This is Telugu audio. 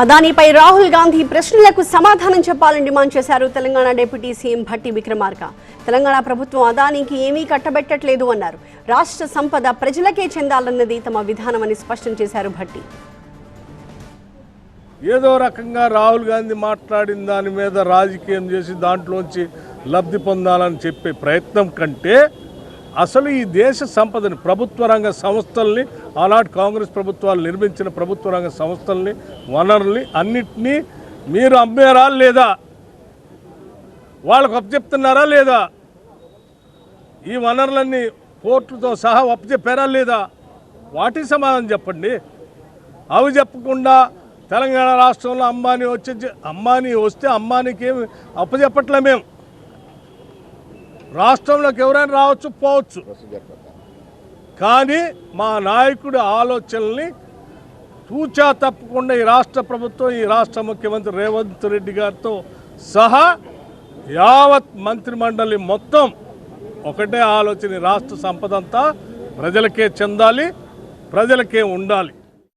అదానీపై రాహుల్ గాంధీ ప్రశ్నలకు సమాధానం చెప్పాలని డిమాండ్ చేశారు తెలంగాణ డిప్యూటీ సీఎం భట్టి విక్రమార్క. తెలంగాణ ప్రభుత్వం అదానీకి ఏమీ కట్టబెట్టట్లేదు అన్నారు. రాష్ట్ర సంపద ప్రజలకే చెందాలన్నది తమ విధానమని స్పష్టం చేశారు భట్టి. ఏదో రకంగా రాహుల్ గాంధీ మాట్లాడిన దాని మీద రాజకీయం చేసి దాంట్లోంచి లబ్ధి పొందాలని చెప్పే ప్రయత్నం కంటే అసలు ఈ దేశ సంపదని ప్రభుత్వ రంగ సంస్థల్ని ఆనాటి కాంగ్రెస్ ప్రభుత్వాలు నిర్మించిన ప్రభుత్వ రంగ సంస్థల్ని వనరుల్ని అన్నిటినీ మీరు అమ్మేరా లేదా, వాళ్ళకు అప్పచెప్తున్నారా లేదా, ఈ వనరులన్నీ పోర్టుతో సహా అప్పచెప్పారా లేదా, వాటికి సమాధానం చెప్పండి. అవి చెప్పకుండా తెలంగాణ రాష్ట్రంలో అంబానీ వస్తే అంబానీకి ఏమి అప్పచెప్పట్లే. మేము రాష్ట్రంలోకి ఎవరైనా రావచ్చు పోవచ్చు, కానీ మా నాయకుడి ఆలోచనల్ని తూచా తప్పకుండా ఈ రాష్ట్ర ప్రభుత్వం, ఈ రాష్ట్ర ముఖ్యమంత్రి రేవంత్ రెడ్డి గారితో సహా యావత్ మంత్రిమండలి మొత్తం ఒకటే ఆలోచన, రాష్ట్ర సంపద అంతా ప్రజలకే చెందాలి, ప్రజలకే ఉండాలి.